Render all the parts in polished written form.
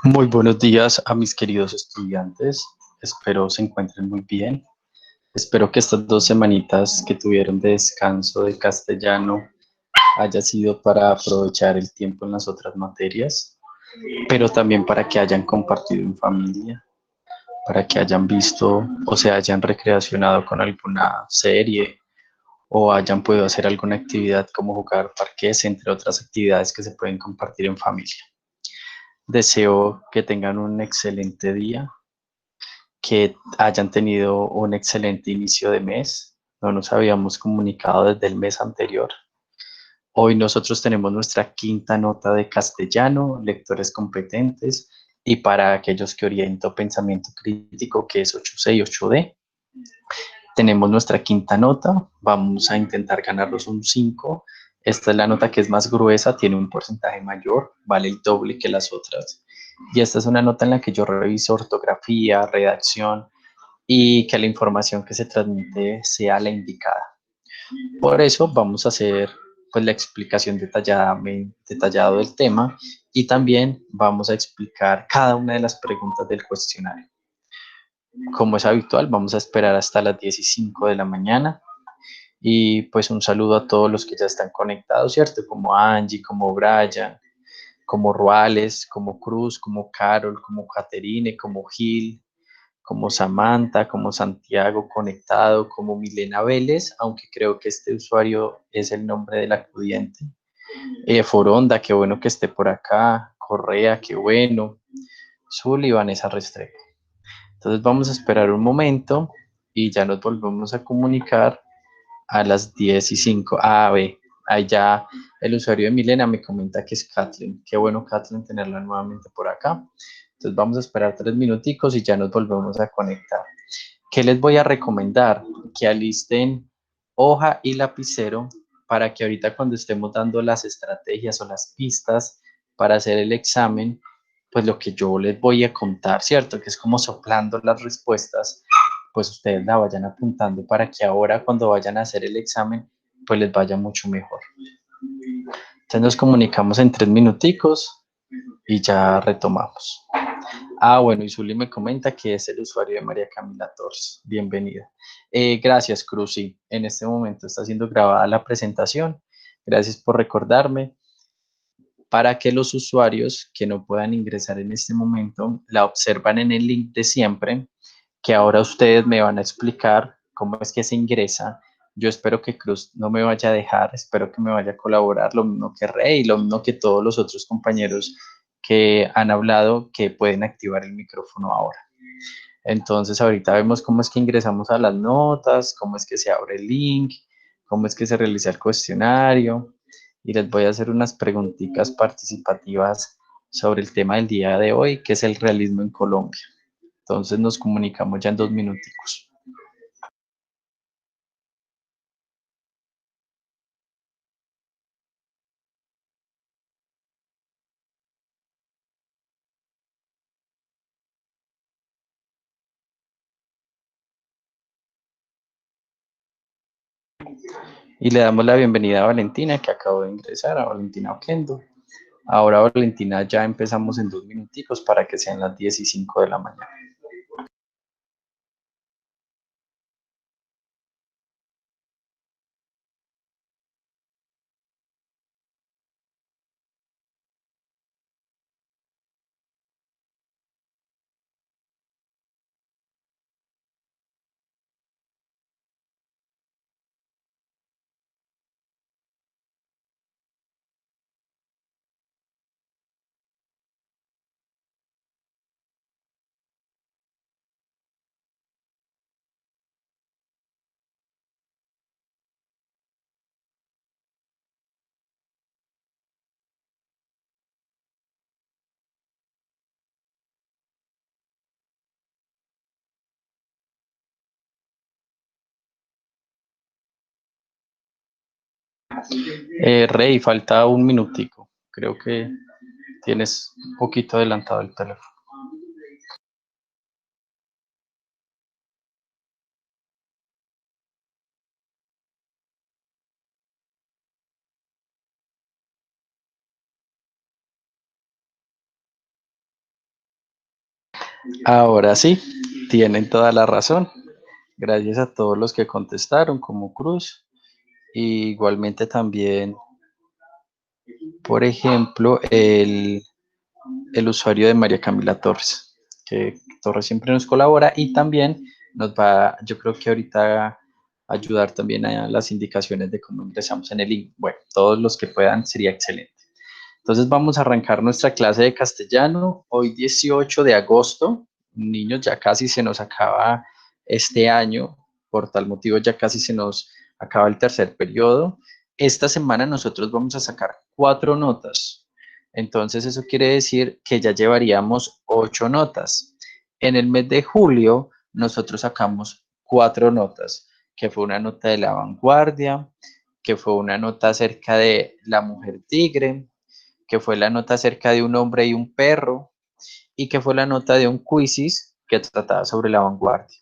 Muy buenos días a mis queridos estudiantes. Espero se encuentren muy bien. Espero que estas 2 semanitas que tuvieron de descanso de castellano haya sido para aprovechar el tiempo en las otras materias, pero también para que hayan compartido en familia, para que hayan visto o se hayan recreacionado con alguna serie o hayan podido hacer alguna actividad como jugar parqués, entre otras actividades que se pueden compartir en familia. Deseo que tengan un excelente día, que hayan tenido un excelente inicio de mes. No nos habíamos comunicado desde el mes anterior. Hoy nosotros tenemos nuestra quinta nota de castellano, lectores competentes, y para aquellos que oriento pensamiento crítico, que es 8C y 8D. Tenemos nuestra quinta nota, vamos a intentar ganarlos un 5. Esta es la nota que es más gruesa, tiene un porcentaje mayor, vale el doble que las otras. Y esta es una nota en la que yo reviso ortografía, redacción y que la información que se transmite sea la indicada. Por eso vamos a hacer pues la explicación detallado del tema y también vamos a explicar cada una de las preguntas del cuestionario. Como es habitual, vamos a esperar hasta las 10:05 de la mañana. Y pues un saludo a todos los que ya están conectados, ¿cierto? Como Angie, como Brian, como Ruales, como Cruz, como Carol, como Caterine, como Gil, como Samantha, como Santiago conectado, como Milena Vélez, aunque creo que este usuario es el nombre del acudiente. Foronda, qué bueno que esté por acá. Correa, qué bueno. Zul y Vanessa Restrepo. Entonces vamos a esperar un momento y ya nos volvemos a comunicar a las 10:05. Ve, ahí ya el usuario de Milena me comenta que es Kathleen. Qué bueno, Kathleen, tenerla nuevamente por acá. Entonces vamos a esperar 3 minuticos y ya nos volvemos a conectar. ¿Qué les voy a recomendar? Que alisten hoja y lapicero para que ahorita cuando estemos dando las estrategias o las pistas para hacer el examen, pues lo que yo les voy a contar, ¿cierto? Que es como soplando las respuestas, pues ustedes la vayan apuntando para que ahora cuando vayan a hacer el examen, pues les vaya mucho mejor. Entonces nos comunicamos en 3 minuticos y ya retomamos. Bueno, y Zuli me comenta que es el usuario de María Camila Torres. Bienvenida. Gracias, Cruz. Sí, en este momento está siendo grabada la presentación. Gracias por recordarme. Para que los usuarios que no puedan ingresar en este momento la observan en el link de siempre, que ahora ustedes me van a explicar cómo es que se ingresa. Yo espero que Cruz no me vaya a dejar, espero que me vaya a colaborar, lo mismo que Rey, lo mismo que todos los otros compañeros que han hablado que pueden activar el micrófono ahora. Entonces ahorita vemos cómo es que ingresamos a las notas, cómo es que se abre el link, cómo es que se realiza el cuestionario y les voy a hacer unas preguntitas participativas sobre el tema del día de hoy, que es el realismo en Colombia. Entonces nos comunicamos ya en 2 minuticos. Y le damos la bienvenida a Valentina, que acabo de ingresar, a Valentina Oquendo. Ahora, Valentina, ya empezamos en 2 minuticos para que sean las 10:05 de la mañana. Rey, falta 1 minutico. Creo que tienes un poquito adelantado el teléfono. Ahora sí, tienen toda la razón. Gracias a todos los que contestaron, como Cruz. Y igualmente también, por ejemplo, el usuario de María Camila Torres, que Torres siempre nos colabora y también nos va, yo creo que ahorita a ayudar también a las indicaciones de cómo ingresamos en el link. Bueno, todos los que puedan sería excelente. Entonces vamos a arrancar nuestra clase de castellano hoy 18 de agosto. Niños, ya casi se nos acaba este año, por tal motivo ya casi se nos acaba el tercer periodo. Esta semana nosotros vamos a sacar 4 notas. Entonces eso quiere decir que ya llevaríamos 8 notas. En el mes de julio nosotros sacamos 4 notas, que fue una nota de la vanguardia, que fue una nota acerca de la mujer tigre, que fue la nota acerca de un hombre y un perro, y que fue la nota de un quizzes que trataba sobre la vanguardia.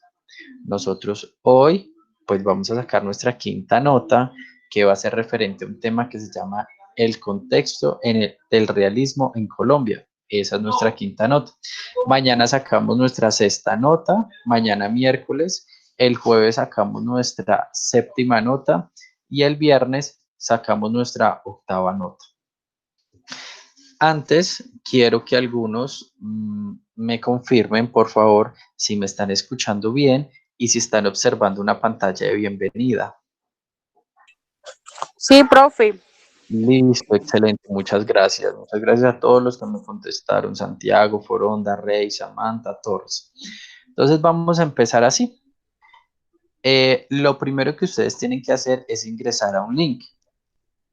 Nosotros hoy, pues vamos a sacar nuestra quinta nota, que va a ser referente a un tema que se llama el contexto del realismo en Colombia. Esa es nuestra quinta nota. Mañana sacamos nuestra sexta nota, mañana miércoles, el jueves sacamos nuestra séptima nota y el viernes sacamos nuestra octava nota. Antes, quiero que algunos me confirmen, por favor, si me están escuchando bien y si están observando una pantalla de bienvenida. Sí, profe. Listo, excelente, muchas gracias. Muchas gracias a todos los que me contestaron, Santiago, Foronda, Rey, Samantha, Torres. Entonces vamos a empezar así. Lo primero que ustedes tienen que hacer es ingresar a un link,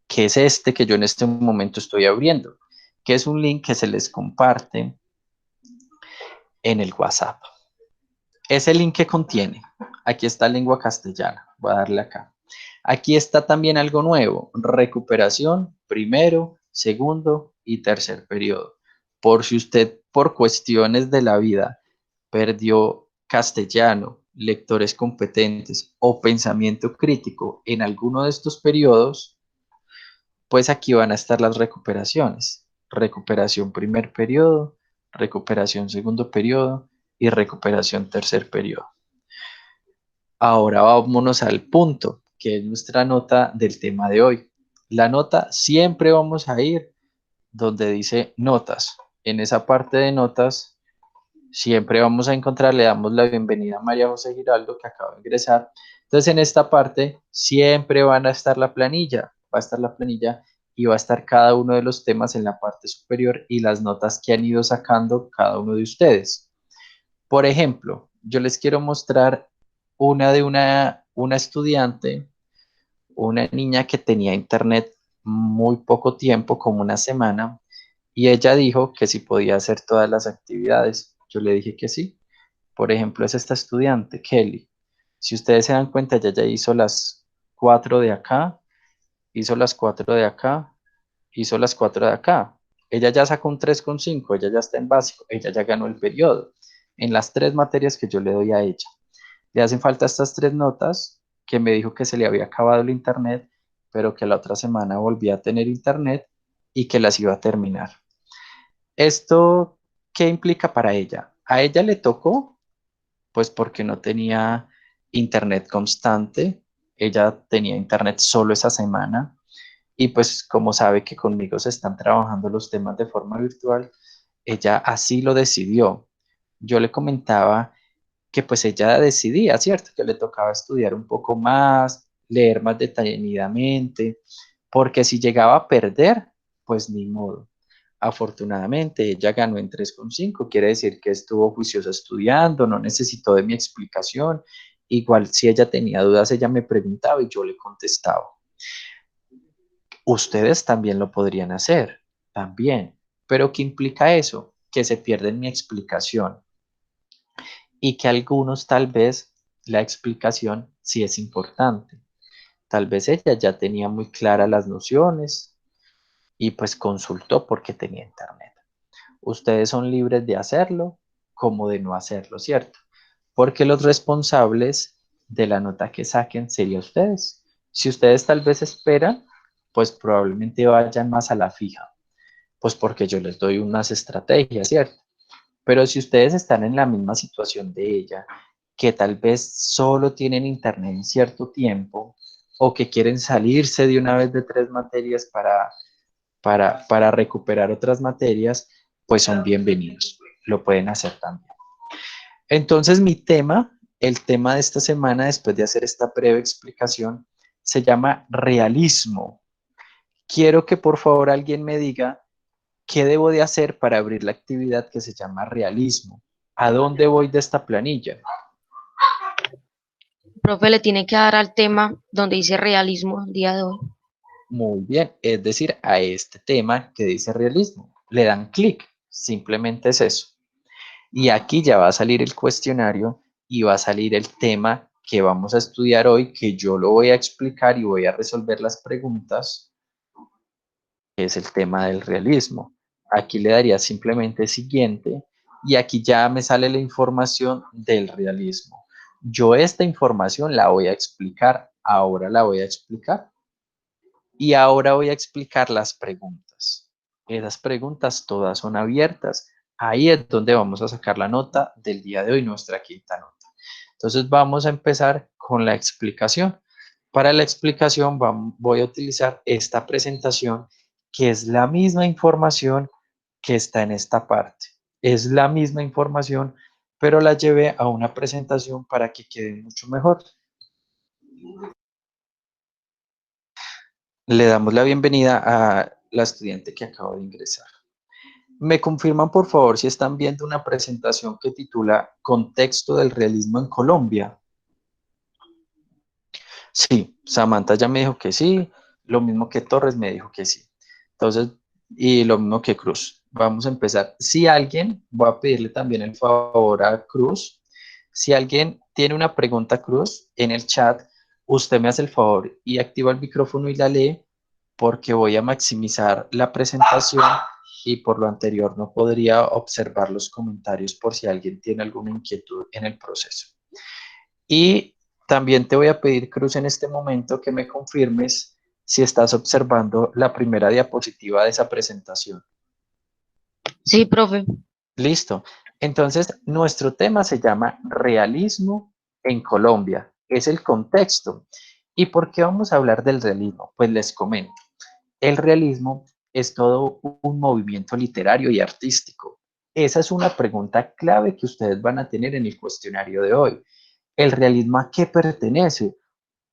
que es este que yo en este momento estoy abriendo, que es un link que se les comparte en el WhatsApp. Ese link que contiene, aquí está lengua castellana, voy a darle acá. Aquí está también algo nuevo, recuperación, primero, segundo y tercer periodo. Por si usted, por cuestiones de la vida, perdió castellano, lectores competentes o pensamiento crítico en alguno de estos periodos, pues aquí van a estar las recuperaciones. Recuperación primer periodo, recuperación segundo periodo y recuperación tercer periodo. Ahora vámonos al punto, que es nuestra nota del tema de hoy. La nota siempre vamos a ir donde dice notas. En esa parte de notas siempre vamos a encontrar, le damos la bienvenida a María José Giraldo que acaba de ingresar. Entonces en esta parte siempre van a estar la planilla, va a estar la planilla y va a estar cada uno de los temas en la parte superior y las notas que han ido sacando cada uno de ustedes. Por ejemplo, yo les quiero mostrar una de una estudiante, una niña que tenía internet muy poco tiempo, como una semana, y ella dijo que si podía hacer todas las actividades. Yo le dije que sí. Por ejemplo, es esta estudiante, Kelly. Si ustedes se dan cuenta, ella ya hizo las 4 de acá, hizo las 4 de acá, hizo las 4 de acá. Ella ya sacó un 3,5, ella ya está en básico, ella ya ganó el periodo en las 3 materias que yo le doy a ella. Le hacen falta estas 3 notas que me dijo que se le había acabado el internet, pero que la otra semana volvía a tener internet y que las iba a terminar. ¿Esto qué implica para ella? A ella le tocó, pues porque no tenía internet constante, ella tenía internet solo esa semana y pues como sabe que conmigo se están trabajando los temas de forma virtual, ella así lo decidió. Yo le comentaba que pues ella decidía, ¿cierto? Que le tocaba estudiar un poco más, leer más detenidamente, porque si llegaba a perder, pues ni modo. Afortunadamente, ella ganó en 3,5, quiere decir que estuvo juiciosa estudiando, no necesitó de mi explicación. Igual si ella tenía dudas, ella me preguntaba y yo le contestaba. Ustedes también lo podrían hacer, también. Pero ¿qué implica eso? Que se pierden mi explicación y que algunos tal vez la explicación sí es importante. Tal vez ella ya tenía muy claras las nociones y pues consultó porque tenía internet. Ustedes son libres de hacerlo como de no hacerlo, ¿cierto? Porque los responsables de la nota que saquen serían ustedes. Si ustedes tal vez esperan, pues probablemente vayan más a la fija, pues porque yo les doy unas estrategias, ¿cierto? Pero si ustedes están en la misma situación de ella, que tal vez solo tienen internet en cierto tiempo o que quieren salirse de una vez de 3 materias para recuperar otras materias, pues son bienvenidos. Lo pueden hacer también. Entonces, el tema de esta semana, después de hacer esta breve explicación, se llama realismo. Quiero que por favor alguien me diga qué debo de hacer para abrir la actividad que se llama realismo. ¿A dónde voy de esta planilla? Profe, le tiene que dar al tema donde dice realismo el día de hoy. Muy bien, es decir, a este tema que dice realismo. Le dan clic, simplemente es eso. Y aquí ya va a salir el cuestionario y va a salir el tema que vamos a estudiar hoy, que yo lo voy a explicar y voy a resolver las preguntas, que es el tema del realismo. Aquí le daría simplemente siguiente y aquí ya me sale la información del realismo. Yo esta información la voy a explicar, ahora la voy a explicar. Y ahora voy a explicar las preguntas. Esas preguntas todas son abiertas. Ahí es donde vamos a sacar la nota del día de hoy, nuestra quinta nota. Entonces vamos a empezar con la explicación. Para la explicación voy a utilizar esta presentación, que es la misma información que está en esta parte. Es la misma información, pero la llevé a una presentación para que quede mucho mejor. Le damos la bienvenida a la estudiante que acaba de ingresar. ¿Me confirman, por favor, si están viendo una presentación que titula Contexto del realismo en Colombia? Sí, Samantha ya me dijo que sí, lo mismo que Torres me dijo que sí. Entonces, y lo mismo que Cruz. Vamos a empezar. Si alguien, voy a pedirle también el favor a Cruz, si alguien tiene una pregunta, Cruz, en el chat, usted me hace el favor y activa el micrófono y la lee, porque voy a maximizar la presentación y por lo anterior no podría observar los comentarios por si alguien tiene alguna inquietud en el proceso. Y también te voy a pedir, Cruz, en este momento que me confirmes si estás observando la primera diapositiva de esa presentación. Sí, profe. Listo. Entonces, nuestro tema se llama realismo en Colombia. Es el contexto. ¿Y por qué vamos a hablar del realismo? Pues les comento. El realismo es todo un movimiento literario y artístico. Esa es una pregunta clave que ustedes van a tener en el cuestionario de hoy. ¿El realismo a qué pertenece?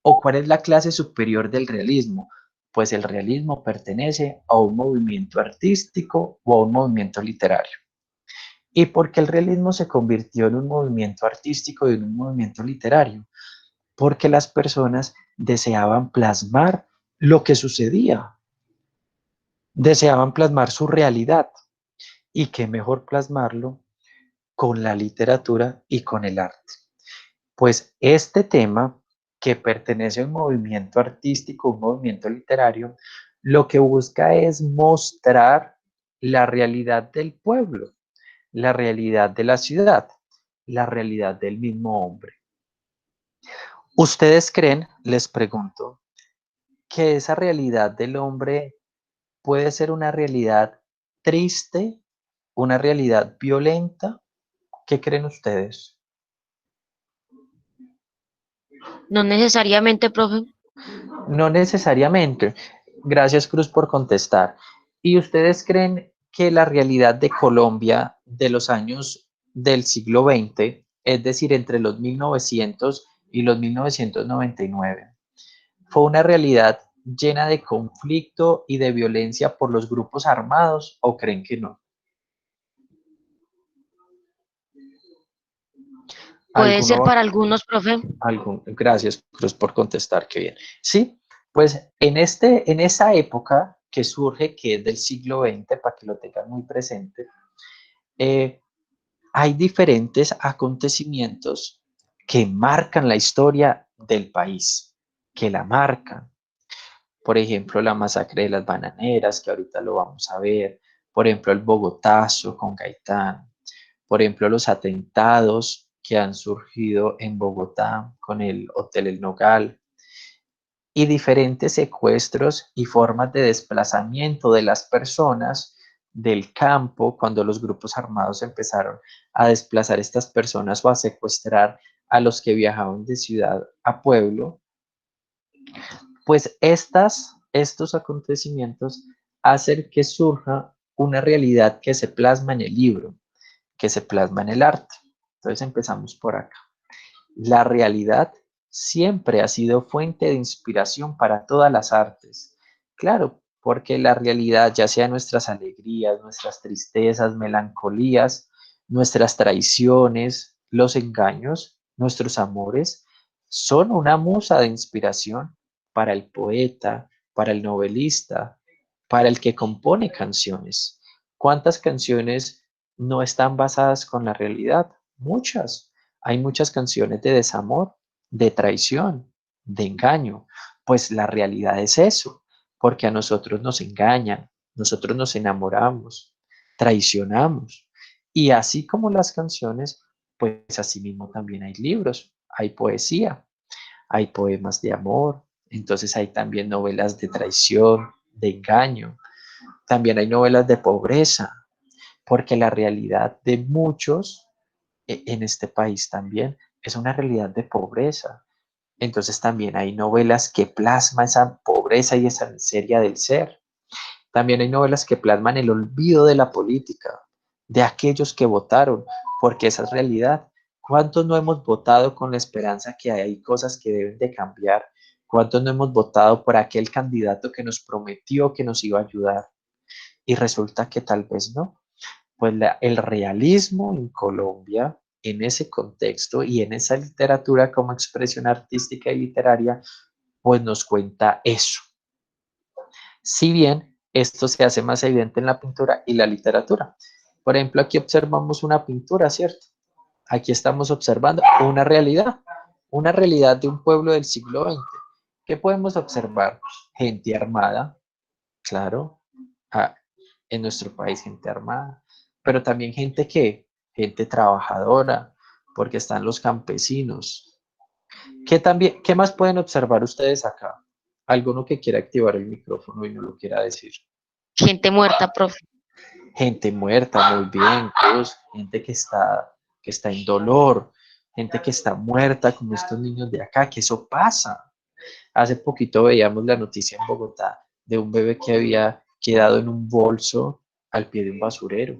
¿O cuál es la clase superior del realismo? Pues el realismo pertenece a un movimiento artístico o a un movimiento literario. ¿Y por qué el realismo se convirtió en un movimiento artístico y en un movimiento literario? Porque las personas deseaban plasmar lo que sucedía, deseaban plasmar su realidad. ¿Y qué mejor plasmarlo con la literatura y con el arte? Pues este tema, que pertenece a un movimiento artístico, un movimiento literario, lo que busca es mostrar la realidad del pueblo, la realidad de la ciudad, la realidad del mismo hombre. ¿Ustedes creen, les pregunto, que esa realidad del hombre puede ser una realidad triste, una realidad violenta? ¿Qué creen ustedes? No necesariamente, profe. No necesariamente. Gracias, Cruz, por contestar. ¿Y ustedes creen que la realidad de Colombia de los años del siglo XX, es decir, entre los 1900 y los 1999, fue una realidad llena de conflicto y de violencia por los grupos armados, o creen que no? Puede ser ¿Alguno? para algunos, profe. Gracias, Cruz, por contestar, qué bien. Sí, pues en esa época que surge, que es del siglo XX, para que lo tengan muy presente, eh, hay diferentes acontecimientos que marcan la historia del país, que la marcan. Por ejemplo, la masacre de las bananeras, que ahorita lo vamos a ver. Por ejemplo, el Bogotazo con Gaitán. Por ejemplo, los atentados que han surgido en Bogotá con el Hotel El Nogal y diferentes secuestros y formas de desplazamiento de las personas del campo, cuando los grupos armados empezaron a desplazar a estas personas o a secuestrar a los que viajaban de ciudad a pueblo, pues estos acontecimientos hacen que surja una realidad que se plasma en el libro, que se plasma en el arte. Entonces empezamos por acá. La realidad siempre ha sido fuente de inspiración para todas las artes. Claro, porque la realidad, ya sea nuestras alegrías, nuestras tristezas, melancolías, nuestras traiciones, los engaños, nuestros amores, son una musa de inspiración para el poeta, para el novelista, para el que compone canciones. ¿Cuántas canciones no están basadas con la realidad? Muchas. Hay muchas canciones de desamor, de traición, de engaño. Pues la realidad es eso, porque a nosotros nos engañan, nosotros nos enamoramos, traicionamos. Y así como las canciones, pues así mismo también hay libros, hay poesía, hay poemas de amor, entonces hay también novelas de traición, de engaño, también hay novelas de pobreza, porque la realidad de muchos en este país también es una realidad de pobreza. Entonces también hay novelas que plasman esa pobreza y esa miseria del ser. También hay novelas que plasman el olvido de la política, de aquellos que votaron, porque esa es realidad. ¿Cuántos no hemos votado con la esperanza que hay cosas que deben de cambiar? ¿Cuántos no hemos votado por aquel candidato que nos prometió que nos iba a ayudar? Y resulta que tal vez no. Pues el realismo en Colombia, en ese contexto y en esa literatura como expresión artística y literaria, pues nos cuenta eso. Si bien esto se hace más evidente en la pintura y la literatura. Por ejemplo, aquí observamos una pintura, ¿cierto? Aquí estamos observando una realidad de un pueblo del siglo XX. ¿Qué podemos observar? Gente armada, claro, ah, en nuestro país gente armada, pero también gente trabajadora, porque están los campesinos. ¿Qué más pueden observar ustedes acá? Alguno que quiera activar el micrófono y no lo quiera decir. Gente muerta, profe. Gente muerta, muy bien, Cruz. Gente que está en dolor, gente que está muerta, como estos niños de acá, que eso pasa. Hace poquito veíamos la noticia en Bogotá de un bebé que había quedado en un bolso al pie de un basurero.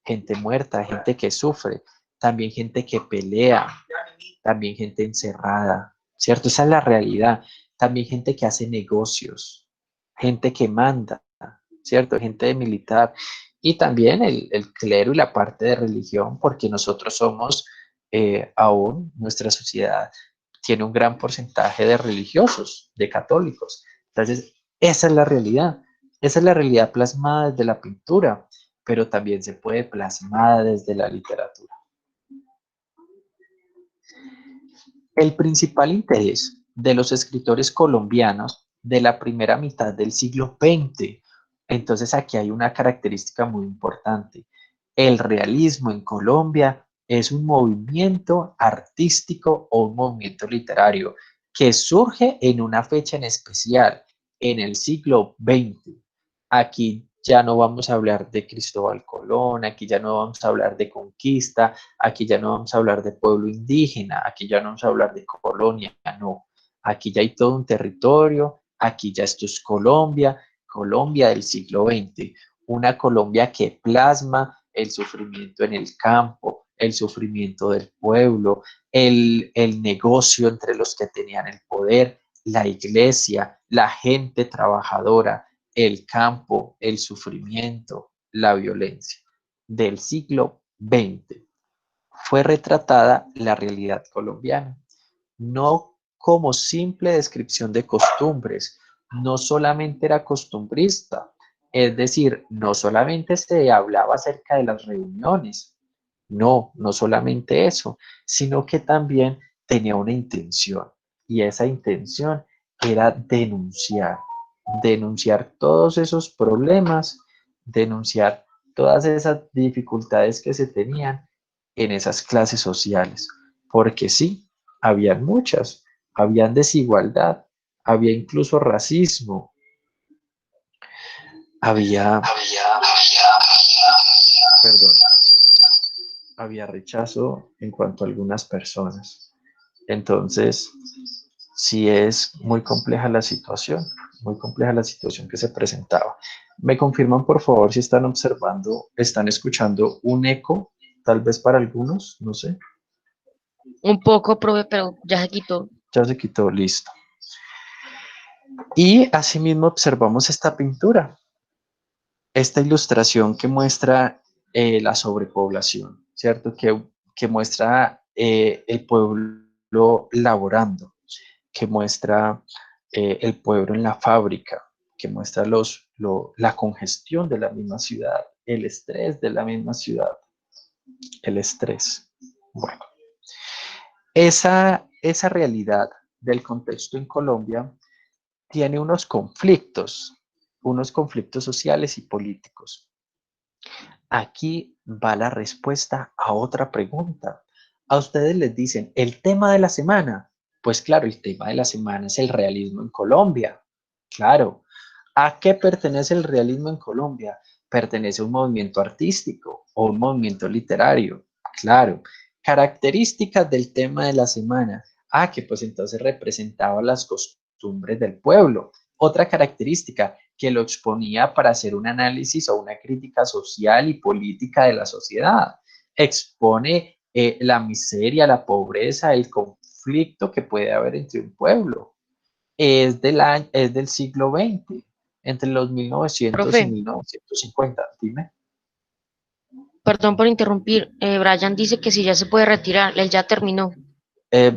Gente muerta, gente que sufre, también gente que pelea, también gente encerrada, ¿cierto? Esa es la realidad. También gente que hace negocios, gente que manda, ¿cierto? Gente de militar y también el clero y la parte de religión, porque nosotros somos aún, nuestra sociedad tiene un gran porcentaje de religiosos, de católicos. Entonces, esa es la realidad plasmada desde la pintura, pero también se puede plasmar desde la literatura. El principal interés de los escritores colombianos de la primera mitad del siglo XX. Entonces aquí hay una característica muy importante. El realismo en Colombia es un movimiento artístico o un movimiento literario que surge en una fecha en especial, en el siglo XX. Aquí ya no vamos a hablar de Cristóbal Colón, aquí ya no vamos a hablar de conquista, aquí ya no vamos a hablar de pueblo indígena, aquí ya no vamos a hablar de colonia, no. Aquí ya hay todo un territorio, aquí ya esto es Colombia, Colombia del siglo XX, una Colombia que plasma el sufrimiento en el campo, el sufrimiento del pueblo, el negocio entre los que tenían el poder, la iglesia, la gente trabajadora, el campo, el sufrimiento, la violencia. Del siglo XX fue retratada la realidad colombiana, no como simple descripción de costumbres, no solamente era costumbrista, es decir, no solamente se hablaba acerca de las reuniones, no solamente eso, sino que también tenía una intención y esa intención era denunciar todos esos problemas, denunciar todas esas dificultades que se tenían en esas clases sociales, porque sí, habían muchas, habían desigualdad, había incluso racismo, había perdón, había rechazo en cuanto a algunas personas. Entonces, sí es muy compleja la situación que se presentaba. ¿Me confirman, por favor, si están observando, están escuchando un eco, tal vez para algunos? No sé, Un poco, profe, pero ya se quitó. ya se quitó, listo. Y asimismo observamos esta pintura, esta ilustración que muestra la sobrepoblación, ¿cierto? Que muestra el pueblo laborando, que muestra el pueblo en la fábrica, que muestra la congestión de la misma ciudad, el estrés de la misma ciudad, el estrés. Bueno, esa realidad del contexto en Colombia tiene unos conflictos sociales y políticos. Aquí va la respuesta a otra pregunta. A ustedes les dicen, el tema de la semana. Pues claro, el tema de la semana es el realismo en Colombia. Claro. ¿A qué pertenece el realismo en Colombia? Pertenece a un movimiento artístico o un movimiento literario. Claro. Características del tema de la semana. Ah, que pues entonces representaba las costumbres del pueblo. Otra característica, que lo exponía para hacer un análisis o una crítica social y política de la sociedad. Expone la miseria, la pobreza, el conflicto que puede haber entre un pueblo. Es del siglo XX, entre los 1900 y Profe, 1950. Dime. perdón por interrumpir. Brian dice que si ya se puede retirar, él ya terminó.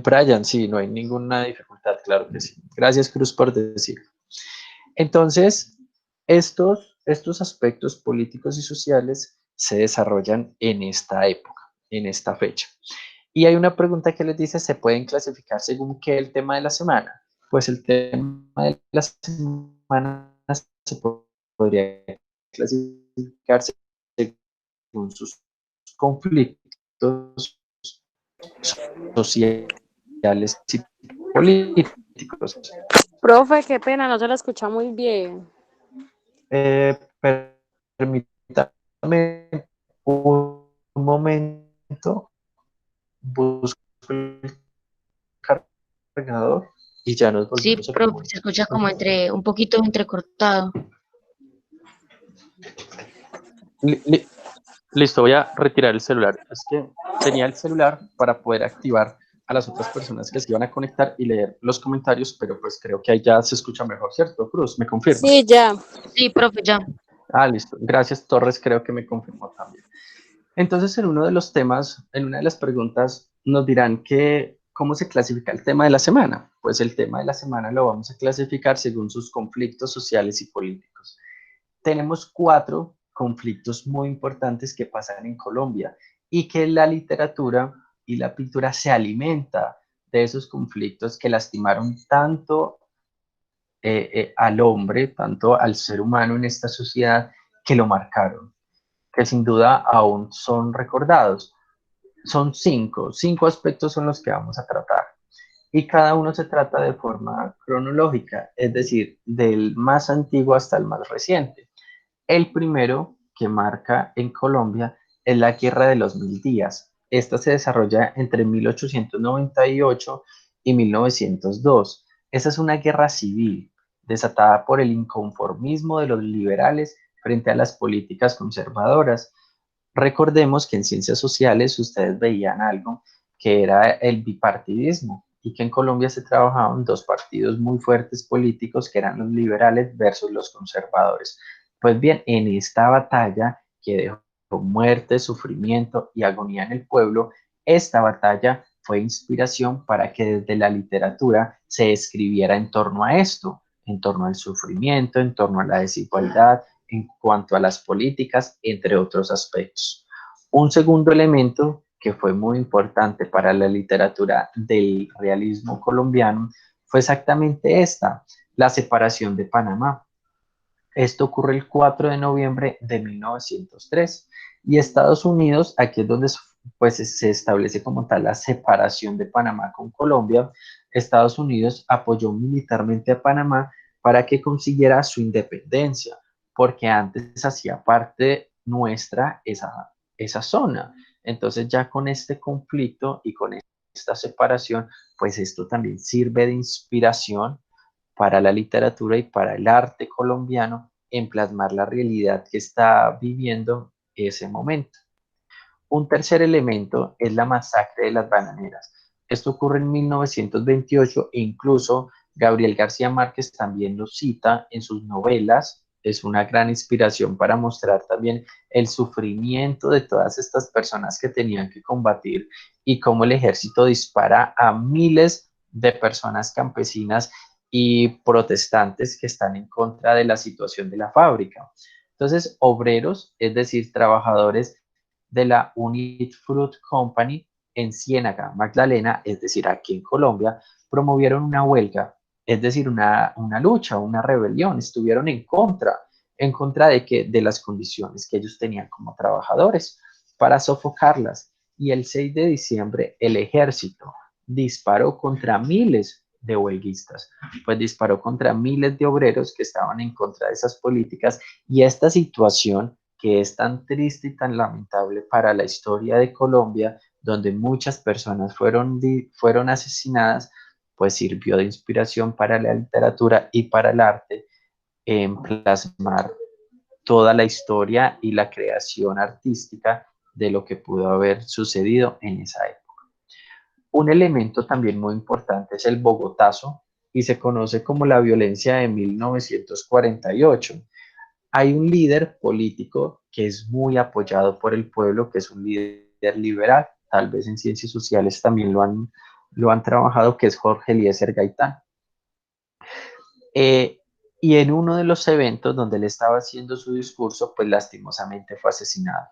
Brian, sí, no hay ninguna dificultad, claro que sí. Gracias, Cruz, por decirlo. Entonces, estos aspectos políticos y sociales se desarrollan en esta época, en esta fecha. Y hay una pregunta que les dice, ¿se pueden clasificar según qué el tema de la semana? Pues el tema de la semana se podría clasificar según sus conflictos sociales y políticos. Profe, qué pena, no se la escucha muy bien. Permítame un momento, busco el cargador y ya nos Sí, volvemos a profe, se comunicar. escucha como un poquito entrecortado. Listo, voy a retirar el celular. Es que tenía el celular para poder activar a las otras personas que se iban a conectar y leer los comentarios, pero pues creo que ahí ya se escucha mejor, ¿cierto, Cruz? ¿Me confirma? Sí, ya. Sí, profe, ya. Ah, listo. Gracias, Torres, creo que me confirmó también. Entonces, en uno de los temas, en una de las preguntas, nos dirán que cómo se clasifica el tema de la semana. Pues el tema de la semana lo vamos a clasificar según sus conflictos sociales y políticos. Tenemos 4 conflictos muy importantes que pasan en Colombia y que la literatura y la pintura se alimenta de esos conflictos que lastimaron tanto al hombre, tanto al ser humano en esta sociedad, que lo marcaron, que sin duda aún son recordados. Son cinco aspectos son los que vamos a tratar. Y cada uno se trata de forma cronológica, es decir, del más antiguo hasta el más reciente. El primero que marca en Colombia es la Guerra de los Mil Días. Esta se desarrolla entre 1898 y 1902. Esa es una guerra civil desatada por el inconformismo de los liberales frente a las políticas conservadoras. Recordemos que en ciencias sociales ustedes veían algo que era el bipartidismo y que en Colombia se trabajaban 2 partidos muy fuertes políticos que eran los liberales versus los conservadores. Pues bien, en esta batalla que dejó muerte, sufrimiento y agonía en el pueblo, esta batalla fue inspiración para que desde la literatura se escribiera en torno a esto, en torno al sufrimiento, en torno a la desigualdad, en cuanto a las políticas, entre otros aspectos. Un segundo elemento que fue muy importante para la literatura del realismo colombiano fue exactamente esta, la separación de Panamá. Esto ocurre el 4 de noviembre de 1903 y Estados Unidos, aquí es donde pues, se establece como tal la separación de Panamá con Colombia. Estados Unidos apoyó militarmente a Panamá para que consiguiera su independencia, porque antes hacía parte nuestra esa zona. Entonces ya con este conflicto y con esta separación, pues esto también sirve de inspiración para la literatura y para el arte colombiano en plasmar la realidad que está viviendo ese momento. Un tercer elemento es la masacre de las bananeras. Esto ocurre en 1928 e incluso Gabriel García Márquez también lo cita en sus novelas. Es una gran inspiración para mostrar también el sufrimiento de todas estas personas que tenían que combatir y cómo el ejército dispara a miles de personas campesinas y protestantes que están en contra de la situación de la fábrica. Entonces, obreros, es decir, trabajadores de la Unit Fruit Company en Ciénaga, Magdalena, es decir, aquí en Colombia, promovieron una huelga, es decir, una lucha, una rebelión, estuvieron en contra de, de las condiciones que ellos tenían como trabajadores para sofocarlas. Y el 6 de diciembre el ejército disparó contra miles de huelguistas, pues disparó contra miles de obreros que estaban en contra de esas políticas y esta situación que es tan triste y tan lamentable para la historia de Colombia, donde muchas personas fueron asesinadas, pues sirvió de inspiración para la literatura y para el arte en plasmar toda la historia y la creación artística de lo que pudo haber sucedido en esa época. Un elemento también muy importante es el Bogotazo y se conoce como la violencia de 1948. Hay un líder político que es muy apoyado por el pueblo, que es un líder liberal, tal vez en ciencias sociales también lo han trabajado, que es Jorge Eliezer Gaitán. Eh, y en uno de los eventos donde él estaba haciendo su discurso, pues lastimosamente fue asesinado.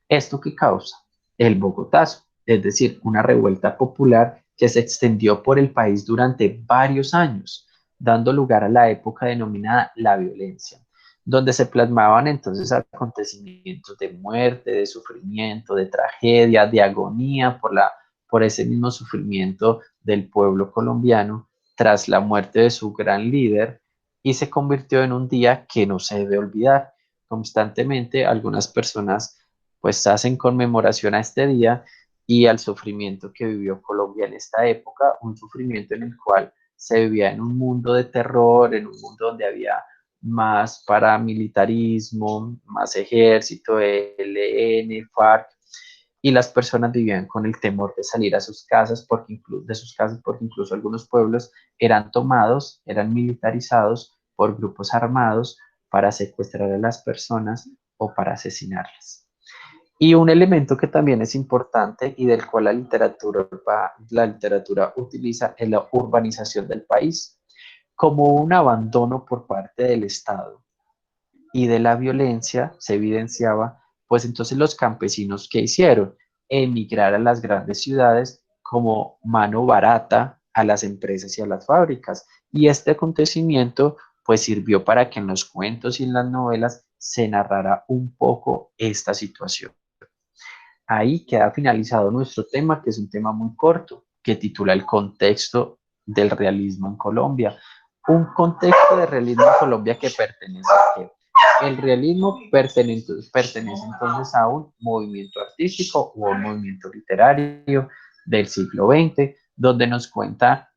¿Esto qué causa? El Bogotazo, es decir, una revuelta popular que se extendió por el país durante varios años, dando lugar a la época denominada la violencia, donde se plasmaban entonces acontecimientos de muerte, de sufrimiento, de tragedia, de agonía por ese mismo sufrimiento del pueblo colombiano tras la muerte de su gran líder y se convirtió en un día que no se debe olvidar. Constantemente algunas personas pues hacen conmemoración a este día y al sufrimiento que vivió Colombia en esta época, un sufrimiento en el cual se vivía en un mundo de terror, en un mundo donde había más paramilitarismo, más ejército, ELN, FARC, y las personas vivían con el temor de salir a sus casas porque incluso algunos pueblos eran tomados, eran militarizados por grupos armados para secuestrar a las personas o para asesinarlas. Y un elemento que también es importante y del cual la literatura utiliza es la urbanización del país como un abandono por parte del Estado y de la violencia se evidenciaba, pues entonces los campesinos que hicieron emigrar a las grandes ciudades como mano barata a las empresas y a las fábricas. Y este acontecimiento pues sirvió para que en los cuentos y en las novelas se narrara un poco esta situación. Ahí queda finalizado nuestro tema, que es un tema muy corto, que titula El contexto del realismo en Colombia. Un contexto de realismo en Colombia que pertenece a qué? El realismo pertenece entonces a un movimiento artístico o un movimiento literario del siglo XX, donde nos cuenta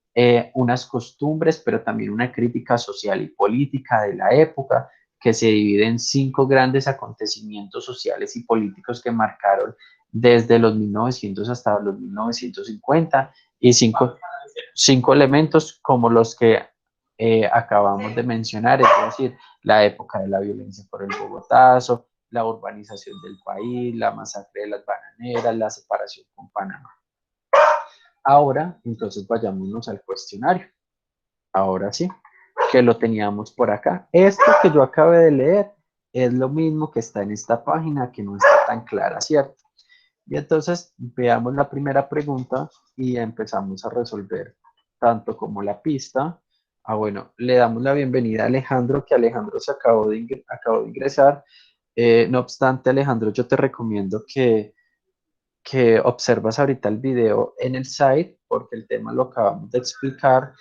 unas costumbres, pero también una crítica social y política de la época, que se divide en 5 grandes acontecimientos sociales y políticos que marcaron desde los 1900 hasta los 1950 y cinco elementos como los que acabamos de mencionar, es decir, la época de la violencia por el Bogotazo, la urbanización del país, la masacre de las bananeras, la separación con Panamá. Ahora, entonces vayámonos al cuestionario. Ahora sí, que lo teníamos por acá. Esto que yo acabé de leer es lo mismo que está en esta página, que no está tan clara, ¿cierto? Y entonces veamos la primera pregunta y empezamos a resolver tanto como la pista. Bueno, le damos la bienvenida a Alejandro, que Alejandro se acabó de ingresar. No obstante, Alejandro, yo te recomiendo que observas ahorita el video en el site, porque el tema lo acabamos de explicar.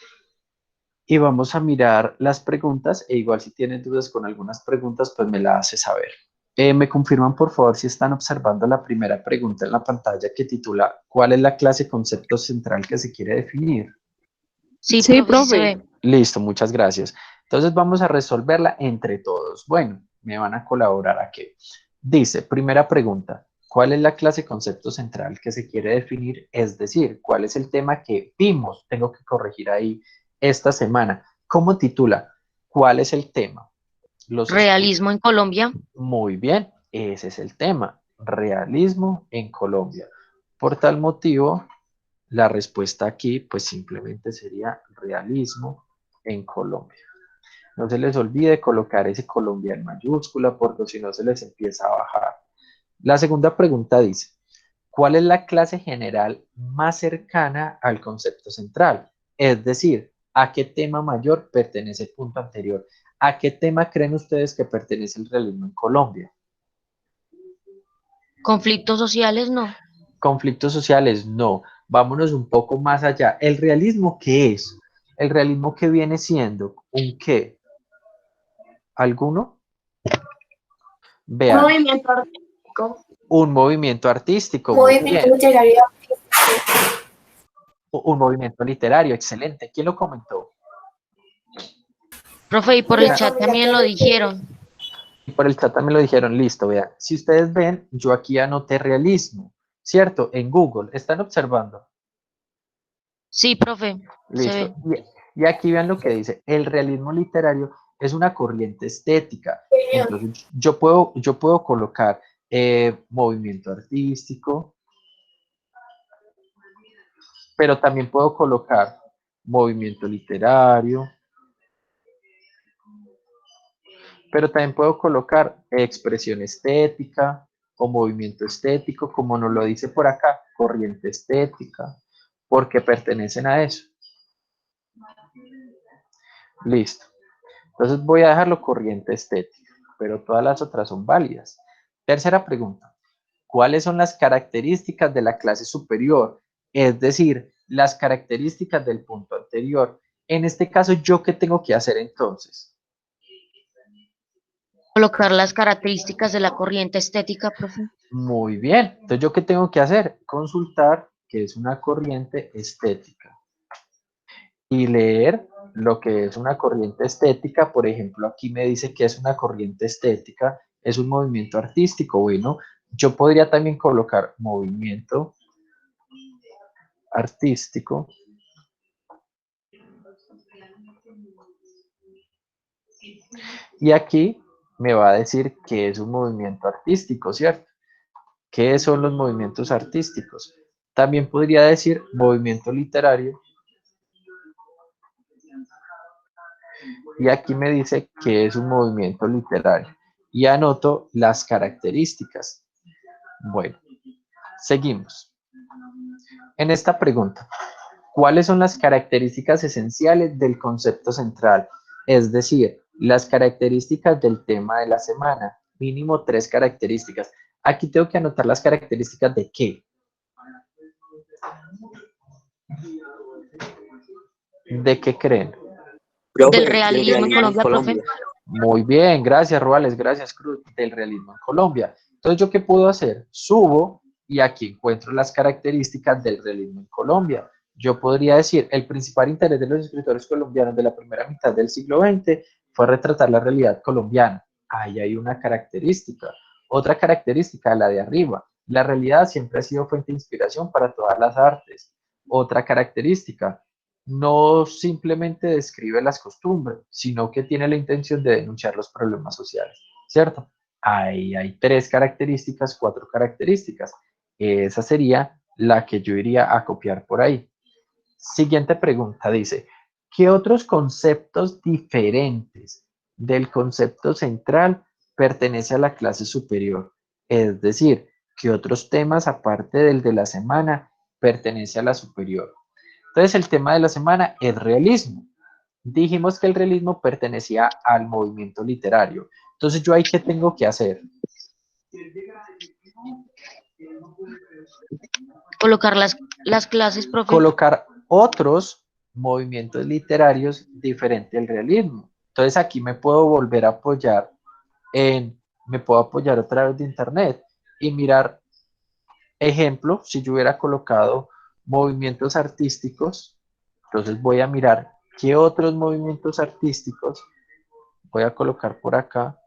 Y vamos a mirar las preguntas, e igual si tienes dudas con algunas preguntas, pues me la haces saber. ¿Me confirman, por favor, si están observando la primera pregunta en la pantalla que titula ¿cuál es la clase concepto central que se quiere definir? Sí, Sí, profe, sí se profe. ve. Listo, muchas gracias. Entonces vamos a resolverla entre todos. Bueno, me van a colaborar aquí. Dice, primera pregunta, ¿cuál es la clase concepto central que se quiere definir? Es decir, ¿cuál es el tema que vimos? Tengo que corregir ahí esta semana. ¿Cómo titula? ¿Cuál es el tema? Los escucho. Realismo en Colombia. Muy bien, ese es el tema. Realismo en Colombia. Por tal motivo, la respuesta aquí, pues simplemente sería realismo en Colombia. No se les olvide colocar ese Colombia en mayúscula porque si no se les empieza a bajar. La segunda pregunta dice, ¿cuál es la clase general más cercana al concepto central? Es decir, ¿a qué tema mayor pertenece el punto anterior? ¿A qué tema creen ustedes que pertenece el realismo en Colombia? Conflictos sociales, no. Conflictos sociales, no. Vámonos un poco más allá. ¿El realismo qué es? ¿El realismo qué viene siendo? ¿Un qué? ¿Alguno? Un Vean, movimiento artístico. un movimiento artístico, muy Movimiento bien. literario. Un movimiento literario, excelente. ¿Quién lo comentó? Profe, y por el Vean, chat también lo dijeron. por el chat también lo dijeron, listo, vean. Si ustedes ven, yo aquí anoté realismo, ¿cierto? En Google, ¿están observando? Sí, profe, se Listo. ve. Y aquí vean lo que dice, el realismo literario es una corriente estética. Entonces, yo puedo colocar movimiento artístico, pero también puedo colocar movimiento literario, pero también puedo colocar expresión estética o movimiento estético, como nos lo dice por acá, corriente estética, porque pertenecen a eso. Listo. Entonces voy a dejarlo corriente estética, pero todas las otras son válidas. Tercera pregunta. ¿Cuáles son las características de la clase superior? Es decir, las características del punto anterior. En este caso, ¿yo qué tengo que hacer entonces? Colocar las características de la corriente estética, profe. Muy bien. Entonces, ¿yo qué tengo que hacer? Consultar qué es una corriente estética y leer lo que es una corriente estética. Por ejemplo, aquí me dice que es una corriente estética, es un movimiento artístico. Bueno, yo podría también colocar movimiento artístico y aquí me va a decir que es un movimiento artístico, ¿cierto? ¿Qué son los movimientos artísticos? También podría decir movimiento literario y aquí me dice que es un movimiento literario y anoto las características. Bueno, seguimos. En esta pregunta, ¿cuáles son las características esenciales del concepto central? Es decir, las características del tema de la semana. Mínimo 3 características. Aquí tengo que anotar las características de qué. ¿De qué creen? Del Profe, del realismo en realismo en Colombia, profe. Colombia. Muy bien, gracias Ruales, gracias Cruz, del realismo en Colombia. Entonces, ¿yo qué puedo hacer? Subo y aquí encuentro las características del realismo en Colombia. Yo podría decir, el principal interés de los escritores colombianos de la primera mitad del siglo XX fue retratar la realidad colombiana. Ahí hay una característica. Otra característica, la de arriba. La realidad siempre ha sido fuente de inspiración para todas las artes. Otra característica, no simplemente describe las costumbres, sino que tiene la intención de denunciar los problemas sociales, ¿cierto? Ahí hay 3 características, 4 características. Esa sería la que yo iría a copiar por ahí. Siguiente pregunta dice, ¿qué otros conceptos diferentes del concepto central pertenece a la clase superior? Es decir, ¿qué otros temas aparte del de la semana pertenece a la superior? Entonces el tema de la semana es realismo. Dijimos que el realismo pertenecía al movimiento literario. Entonces yo ahí, ¿qué tengo que hacer? Colocar las clases, profe. Colocar otros movimientos literarios diferentes al realismo. Entonces aquí me puedo volver a apoyar en me puedo apoyar a través de internet y mirar, ejemplo, si yo hubiera colocado movimientos artísticos, entonces voy a mirar qué otros movimientos artísticos, voy a colocar por acá,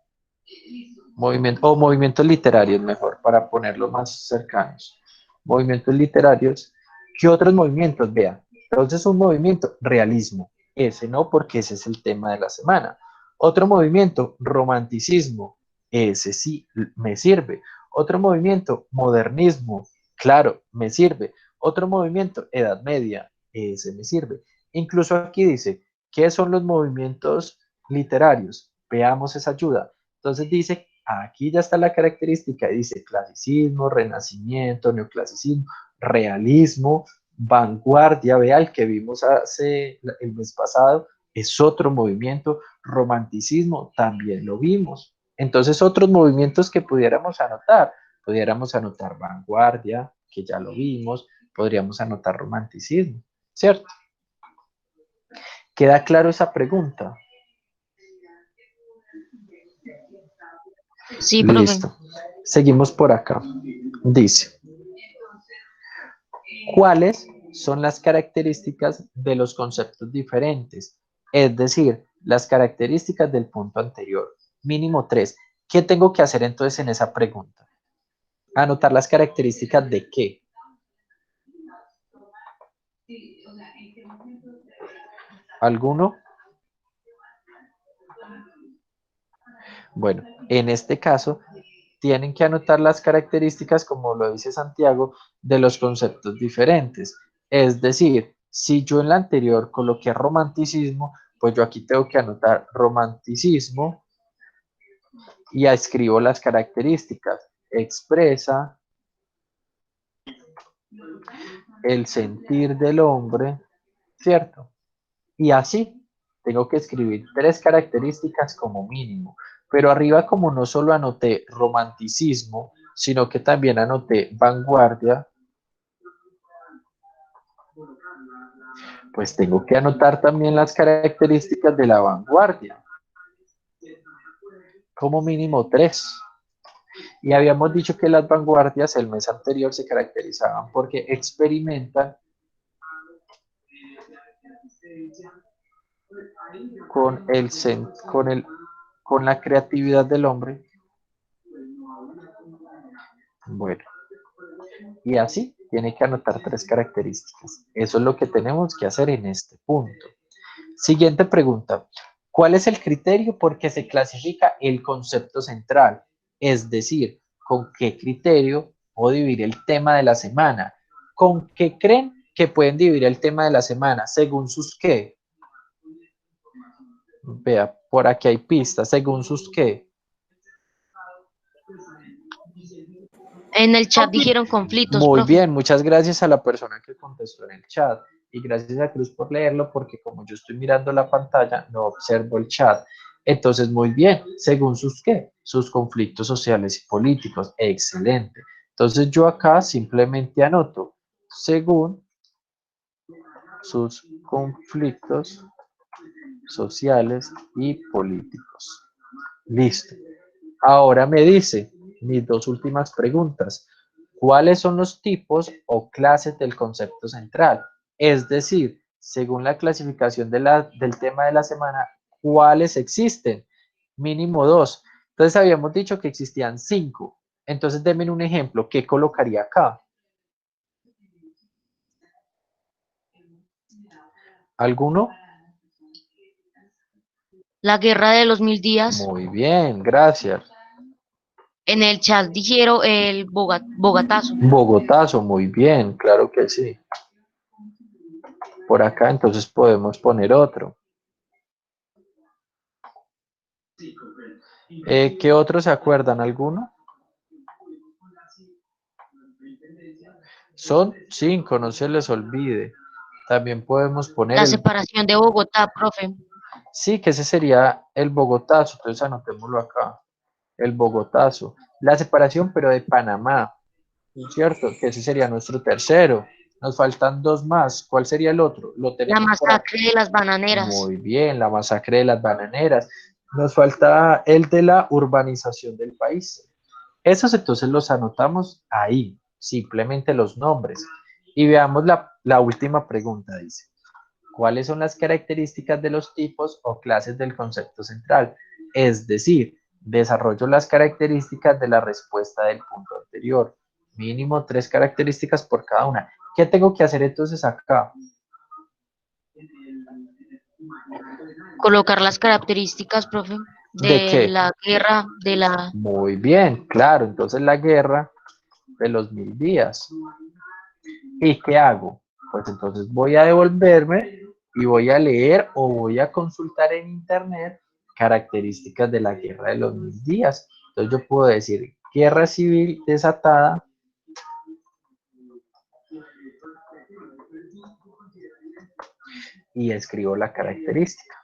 movimientos literarios mejor, para ponerlos más cercanos. Movimientos literarios, ¿qué otros movimientos? Vean, entonces un movimiento, realismo, ese no, porque ese es el tema de la semana. Otro movimiento, romanticismo, ese sí me sirve. Otro movimiento, modernismo, claro, me sirve. Otro movimiento, edad media, ese me sirve. Incluso aquí dice, ¿qué son los movimientos literarios? Veamos esa ayuda. Entonces dice, aquí ya está la característica, dice clasicismo, renacimiento, neoclasicismo, realismo, vanguardia, vea el que vimos el mes pasado, es otro movimiento, romanticismo, también lo vimos. Entonces, otros movimientos que pudiéramos anotar vanguardia, que ya lo vimos, podríamos anotar romanticismo, ¿cierto? ¿Queda claro esa pregunta? Sí, profe. Listo. Seguimos por acá. Dice, ¿cuáles son las características de los conceptos diferentes? Es decir, las características del punto anterior. Mínimo 3. ¿Qué tengo que hacer entonces en esa pregunta? Anotar las características de qué. ¿Alguno? Bueno, en este caso, tienen que anotar las características, como lo dice Santiago, de los conceptos diferentes. Es decir, si yo en la anterior coloqué romanticismo, pues yo aquí tengo que anotar romanticismo y escribo las características. Expresa el sentir del hombre, ¿cierto? Y así tengo que escribir 3 características como mínimo. Pero arriba, como no solo anoté romanticismo, sino que también anoté vanguardia, pues tengo que anotar también las características de la vanguardia. Como mínimo 3. Y habíamos dicho que las vanguardias el mes anterior se caracterizaban porque experimentan con la creatividad del hombre. Bueno, y así tiene que anotar 3 características. Eso es lo que tenemos que hacer en este punto. Siguiente pregunta. ¿Cuál es el criterio por qué se clasifica el concepto central? Es decir, ¿con qué criterio puedo dividir el tema de la semana? ¿Con qué creen que pueden dividir el tema de la semana? ¿Según sus qué? Vea, por aquí hay pistas. ¿Según sus qué? En el chat dijeron conflictos, Muy profe. bien, muchas gracias a la persona que contestó en el chat y gracias a Cruz por leerlo porque como yo estoy mirando la pantalla no observo el chat. Entonces, muy bien, según sus qué, sus conflictos sociales y políticos, excelente. Entonces yo acá simplemente anoto según sus conflictos sociales y políticos. Listo. Ahora me dice mis 2 últimas preguntas. ¿Cuáles son los tipos o clases del concepto central? Es decir, según la clasificación del tema de la semana, ¿cuáles existen? Mínimo 2. Entonces habíamos dicho que existían 5. Entonces denme un ejemplo. ¿Qué colocaría acá? ¿Alguno? La guerra de los 1000 días. Muy bien, gracias. En el chat dijeron el Bogatazo. Bogotazo, muy bien, claro que sí. Por acá entonces podemos poner otro. ¿Qué otros se acuerdan? ¿Alguno? Son 5, no se les olvide. También podemos poner La separación de Bogotá, profe. Sí, que ese sería el Bogotazo, entonces anotémoslo acá. El Bogotazo. La separación, pero de Panamá, ¿cierto? Que ese sería nuestro tercero. Nos faltan 2 más. ¿Cuál sería el otro? Lo La tenemos por acá. masacre de las bananeras. Muy bien, la masacre de las bananeras. Nos falta el de la urbanización del país. Esos entonces los anotamos ahí, simplemente los nombres. Y veamos la última pregunta, dice. ¿Cuáles son las características de los tipos o clases del concepto central? Es decir, desarrollo las características de la respuesta del punto anterior. Mínimo 3 características por cada una. ¿Qué tengo que hacer entonces acá? Colocar las características, profe, ¿De de qué? la guerra, de la... Muy bien, claro. Entonces la guerra de los 1000 días. ¿Y qué hago? Pues entonces voy a devolverme y voy a leer o voy a consultar en internet características de la guerra de los 1000 días. Entonces yo puedo decir guerra civil desatada y escribo la característica.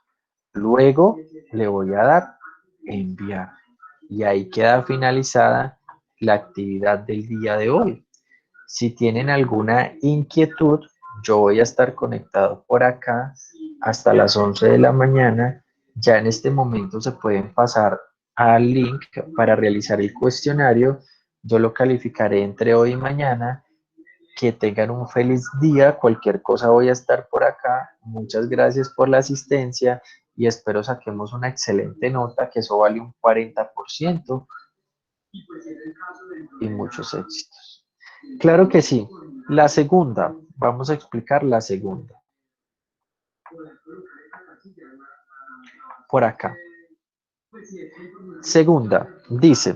Luego le voy a dar enviar y ahí queda finalizada la actividad del día de hoy. Si tienen alguna inquietud, yo voy a estar conectado por acá hasta las 11 de la mañana. Ya en este momento se pueden pasar al link para realizar el cuestionario. Yo lo calificaré entre hoy y mañana. Que tengan un feliz día. Cualquier cosa voy a estar por acá. Muchas gracias por la asistencia y espero saquemos una excelente nota, que eso vale un 40% y muchos éxitos. Claro que sí. La segunda, vamos a explicar la segunda. Por acá. Segunda, dice,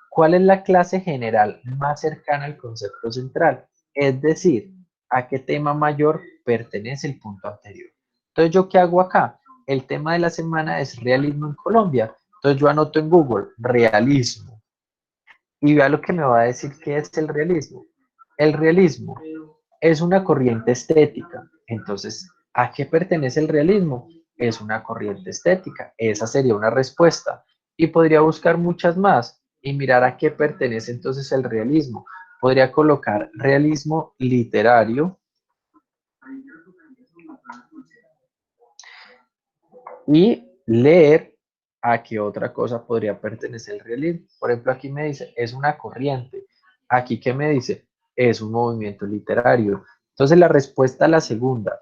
¿cuál es la clase general más cercana al concepto central? Es decir, ¿a qué tema mayor pertenece el punto anterior? Entonces, ¿yo qué hago acá? El tema de la semana es realismo en Colombia. Entonces, yo anoto en Google, realismo. Y vea lo que me va a decir qué es el realismo. El realismo es una corriente estética. Entonces, ¿a qué pertenece el realismo? Es una corriente estética. Esa sería una respuesta. Y podría buscar muchas más y mirar a qué pertenece entonces el realismo. Podría colocar realismo literario y leer a qué otra cosa podría pertenecer el realismo. Por ejemplo, aquí me dice, es una corriente. Aquí, ¿qué me dice? Es un movimiento literario. Entonces, la respuesta a la segunda,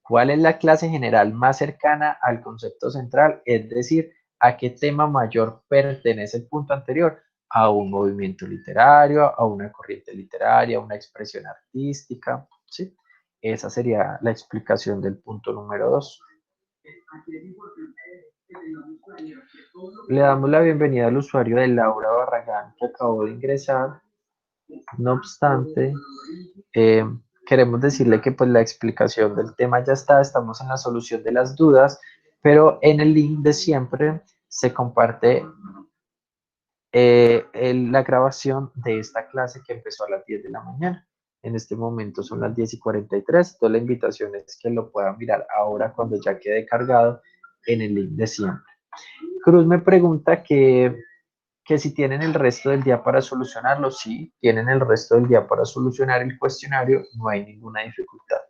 ¿cuál es la clase general más cercana al concepto central? Es decir, ¿a qué tema mayor pertenece el punto anterior? A un movimiento literario, a una corriente literaria, a una expresión artística. ¿Sí? Esa sería la explicación del punto número 2. Le damos la bienvenida al usuario de Laura Barragán que acabó de ingresar. No obstante, eh, queremos decirle que pues la explicación del tema ya está, estamos en la solución de las dudas, pero en el link de siempre se comparte la grabación de esta clase que empezó a las 10 de la mañana. En este momento son las 10:43, entonces la invitación es que lo puedan mirar ahora cuando ya quede cargado en el link de siempre. Cruz me pregunta que si tienen el resto del día para solucionarlo. Sí, tienen el resto del día para solucionar el cuestionario, no hay ninguna dificultad.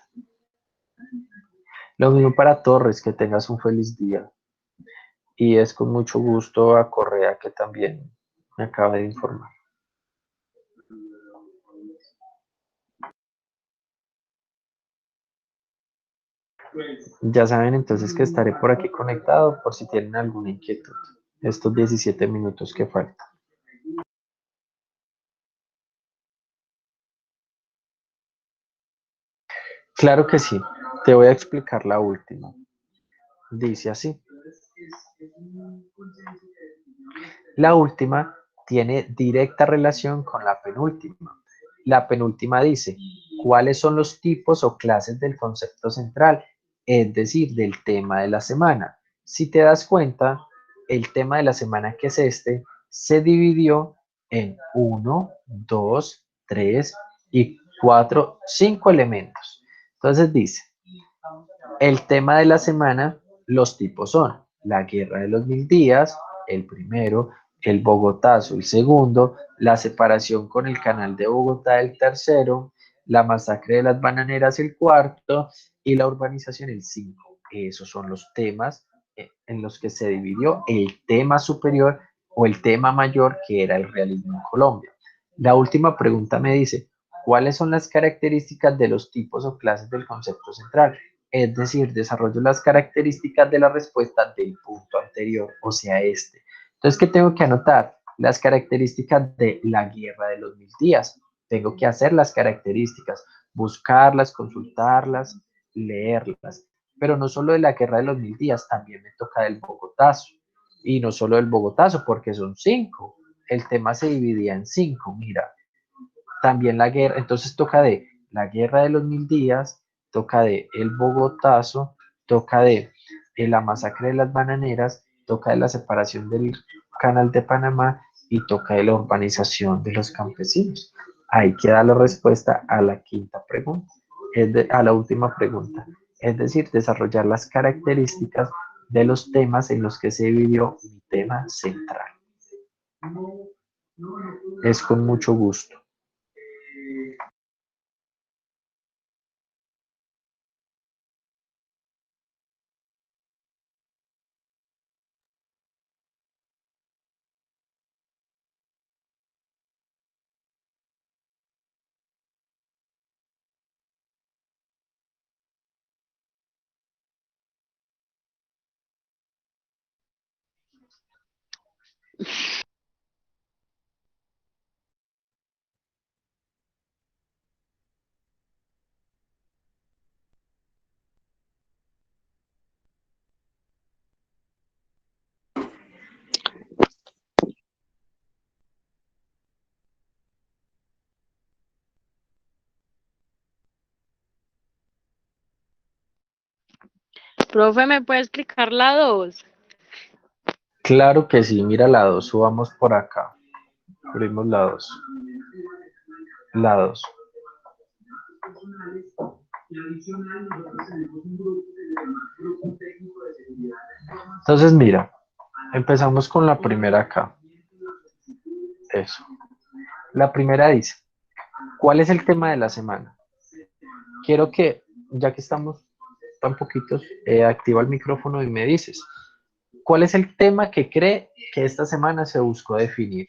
Lo mismo para Torres, que tengas un feliz día. Y es con mucho gusto a Correa, que también me acaba de informar. Ya saben entonces que estaré por aquí conectado por si tienen alguna inquietud. Estos 17 minutos que faltan. Claro que sí. Te voy a explicar la última. Dice así. La última tiene directa relación con la penúltima. La penúltima dice, ¿cuáles son los tipos o clases del concepto central? Es decir, del tema de la semana. Si te das cuenta, el tema de la semana, que es este, se dividió en 1, 2, 3 y 4, 5 elementos. Entonces dice, el tema de la semana, los tipos son la guerra de los 1000 días, el primero, el Bogotazo, el segundo, la separación con el canal de Bogotá, el tercero, la masacre de las bananeras, el cuarto, y la urbanización, el 5. Esos son los temas en los que se dividió el tema superior o el tema mayor que era el realismo en Colombia. La última pregunta me dice, ¿cuáles son las características de los tipos o clases del concepto central? Es decir, desarrollo las características de la respuesta del punto anterior, o sea, este. Entonces, ¿qué tengo que anotar? Las características de la guerra de los 1000 días. Tengo que hacer las características, buscarlas, consultarlas, leerlas. Pero no solo de la guerra de los 1000 días, también me toca del Bogotazo. Y no solo del Bogotazo, porque son 5. El tema se dividía en 5, mira. También la guerra, entonces toca de la guerra de los 1000 días, toca de el Bogotazo, toca de la masacre de las bananeras, toca de la separación del canal de Panamá y toca de la urbanización de los campesinos. Ahí queda la respuesta a la quinta pregunta, a la última pregunta. Es decir, desarrollar las características de los temas en los que se dividió mi tema central. Es con mucho gusto. Profe, ¿me puede explicar la 2? Claro que sí, mira la 2, subamos por acá. Abrimos la 2. La 2. Entonces, mira, empezamos con la primera acá. Eso. La primera dice, ¿cuál es el tema de la semana? Quiero que, ya que estamos tan poquitos, activa el micrófono y me dices, ¿cuál es el tema que cree que esta semana se buscó definir?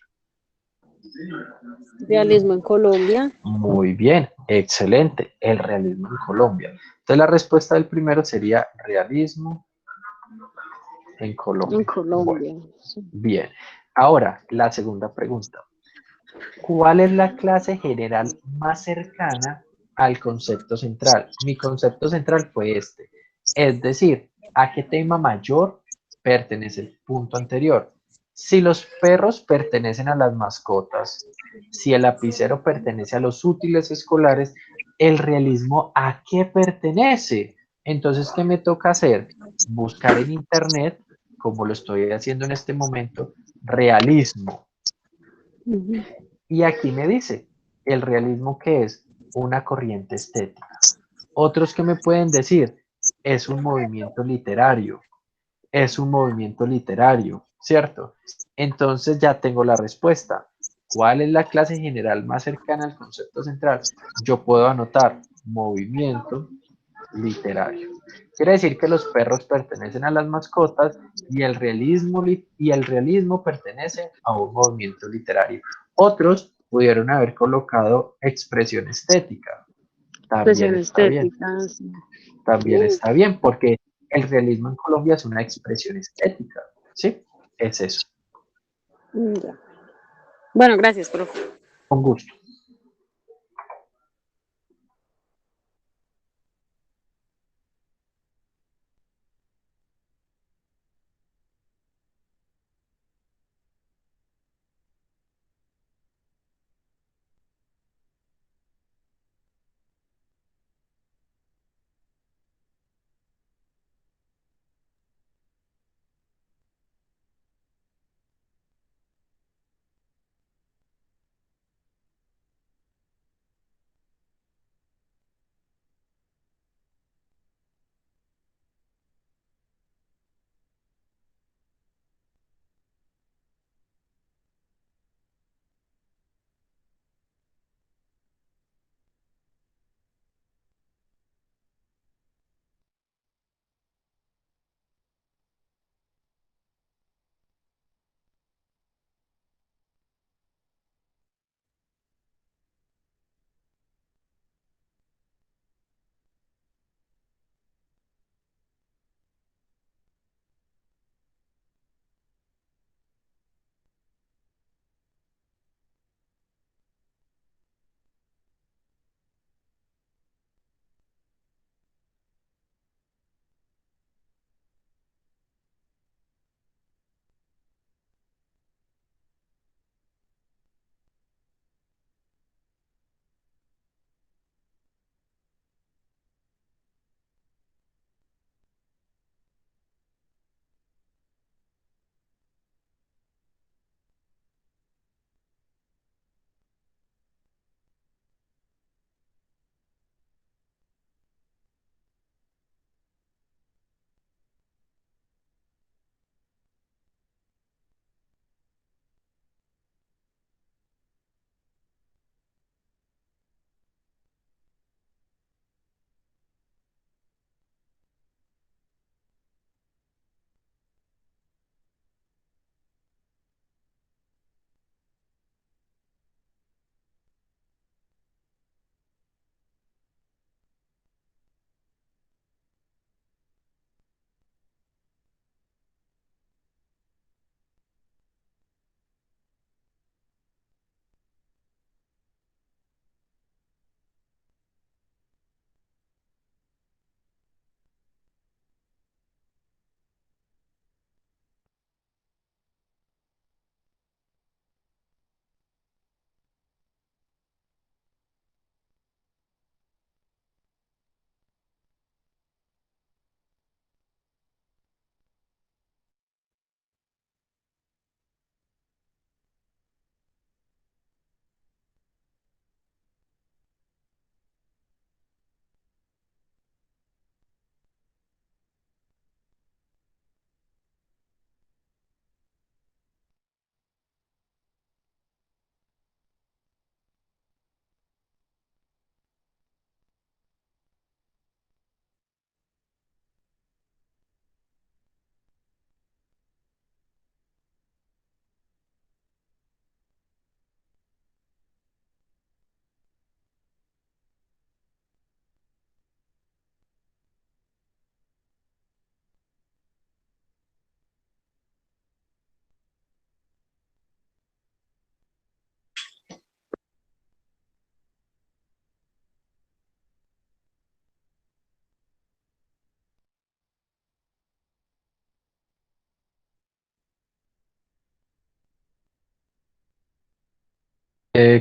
Realismo en Colombia. Muy bien, excelente, el realismo en Colombia. Entonces la respuesta del primero sería realismo en En Colombia. Bueno, Colombia. Sí. bien. Ahora, la segunda pregunta. ¿Cuál es la clase general más cercana al concepto central? Mi concepto central fue este. Es decir, ¿a qué tema mayor pertenece el punto anterior? Si los perros pertenecen a las mascotas, si el lapicero pertenece a los útiles escolares, ¿el realismo a qué pertenece? Entonces, ¿qué me toca hacer? Buscar en internet, como lo estoy haciendo en este momento, realismo. Ujú. Y aquí me dice, el realismo que es una corriente estética. Otros que me pueden decir, es un movimiento literario, es un movimiento literario, ¿cierto? Entonces ya tengo la respuesta. ¿Cuál es la clase general más cercana al concepto central? Yo puedo anotar movimiento literario. Quiere decir que los perros pertenecen a las mascotas y el realismo pertenece a un movimiento literario. Otros pudieron haber colocado expresión estética. También Expresión está bien. estética. Sí. También está bien porque el realismo en Colombia es una expresión estética. ¿Sí? Es eso. Ya. Bueno, gracias, profe. Con gusto.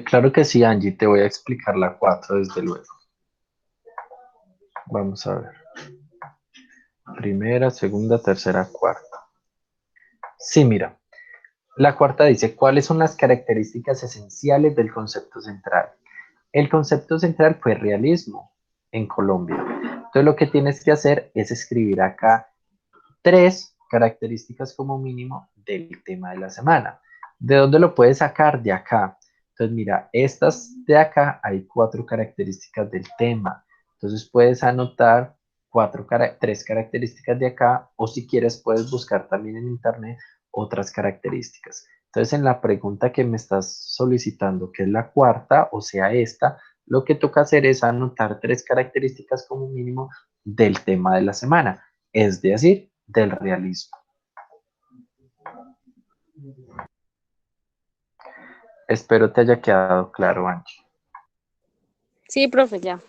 Claro que sí, Angie, te voy a explicar la 4 desde luego. Vamos a ver. Primera, segunda, tercera, cuarta. Sí, mira. La cuarta dice, ¿cuáles son las características esenciales del concepto central? El concepto central fue realismo en Colombia. Entonces lo que tienes que hacer es escribir acá tres características como mínimo del tema de la semana. ¿De dónde lo puedes sacar? De acá. Entonces, mira, estas de acá hay cuatro características del tema. Entonces, puedes anotar tres características de acá o si quieres puedes buscar también en internet otras características. Entonces, en la pregunta que me estás solicitando, que es la cuarta, o sea, esta, lo que toca hacer es anotar tres características como mínimo del tema de la semana, es decir, del realismo. Espero te haya quedado claro, Angie. Sí, profe, ya.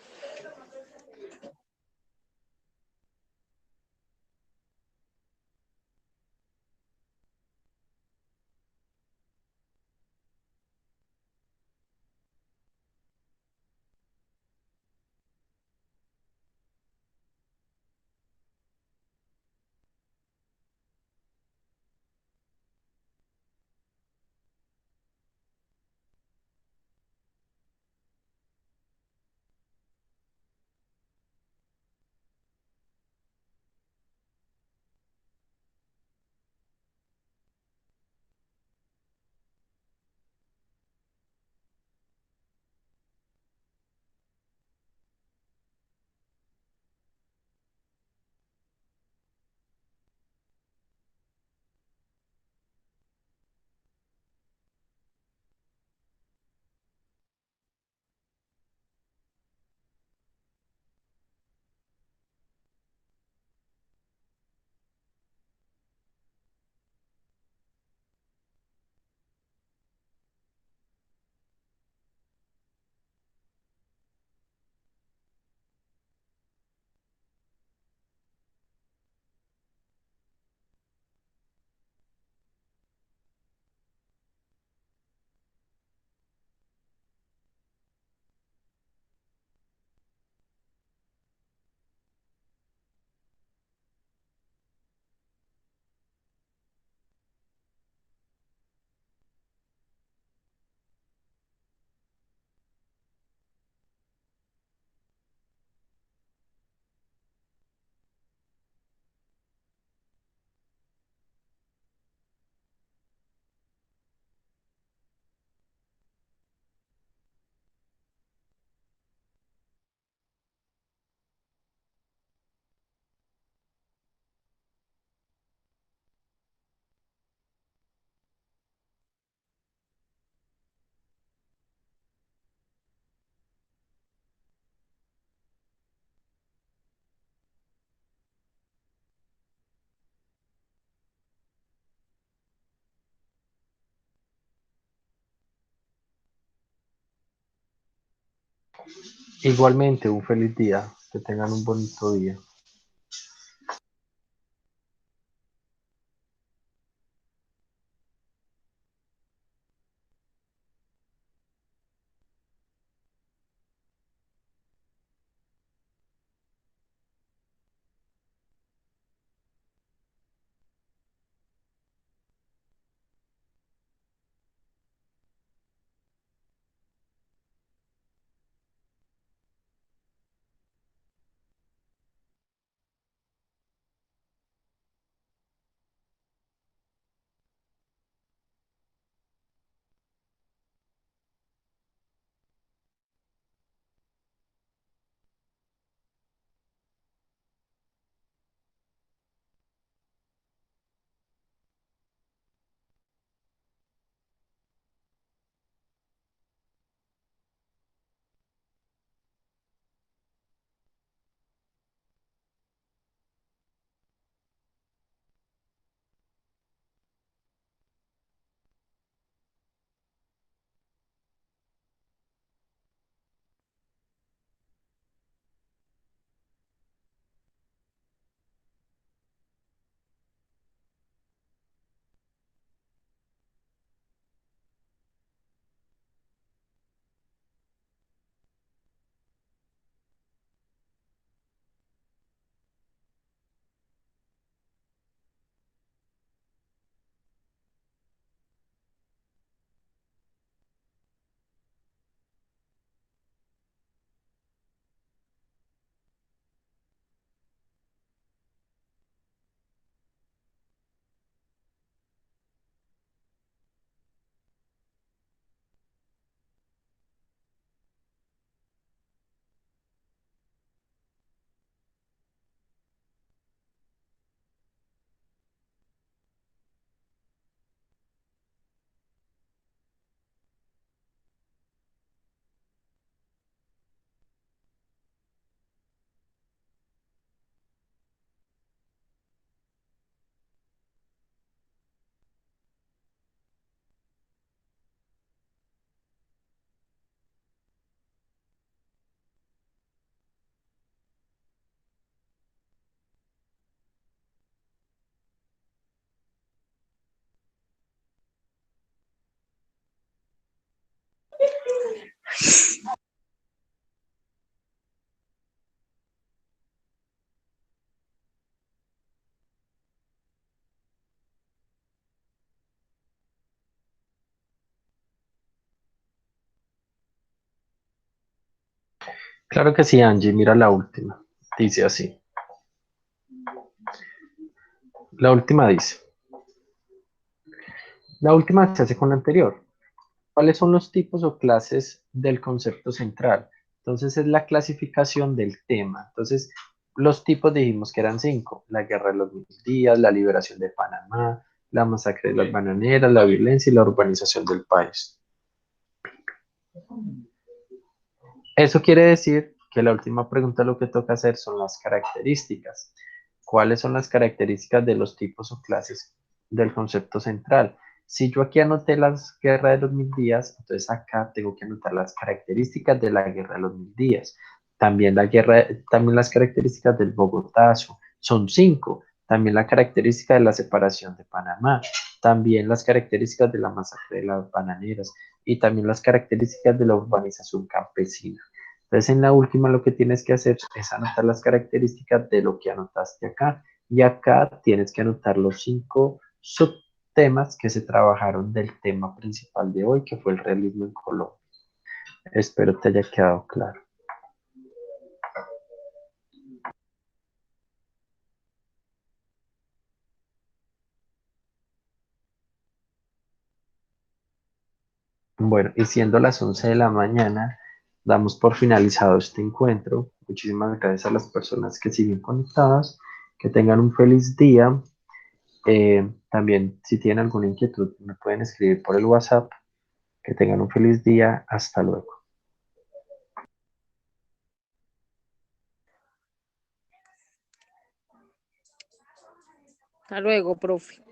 Igualmente, un feliz día. Que tengan un bonito día. Claro que sí, Angie, mira la última. Dice así. La última dice. La última se hace con la anterior. ¿Cuáles son los tipos o clases del concepto central? Entonces es la clasificación del tema. Entonces, los tipos dijimos que eran 5. La guerra de los 1000 días, la liberación de Panamá, la masacre de las bananeras, la violencia y la urbanización del país. Eso quiere decir que la última pregunta lo que toca hacer son las características. ¿Cuáles son las características de los tipos o clases del concepto central? Si yo aquí anoté las guerras de los 1000 días, entonces acá tengo que anotar las características de la guerra de los 1000 días. También también las características del Bogotazo, son 5. También la característica de la separación de Panamá, también las características de la masacre de las bananeras y también las características de la urbanización campesina. Entonces, en la última lo que tienes que hacer es anotar las características de lo que anotaste acá. Y acá tienes que anotar los 5 subtemas que se trabajaron del tema principal de hoy, que fue el realismo en Colombia. Espero te haya quedado claro. Bueno, y siendo las 11 de la mañana, damos por finalizado este encuentro. Muchísimas gracias a las personas que siguen conectadas. Que tengan un feliz día. También, si tienen alguna inquietud, me pueden escribir por el WhatsApp. Que tengan un feliz día. Hasta luego. Hasta luego, profe.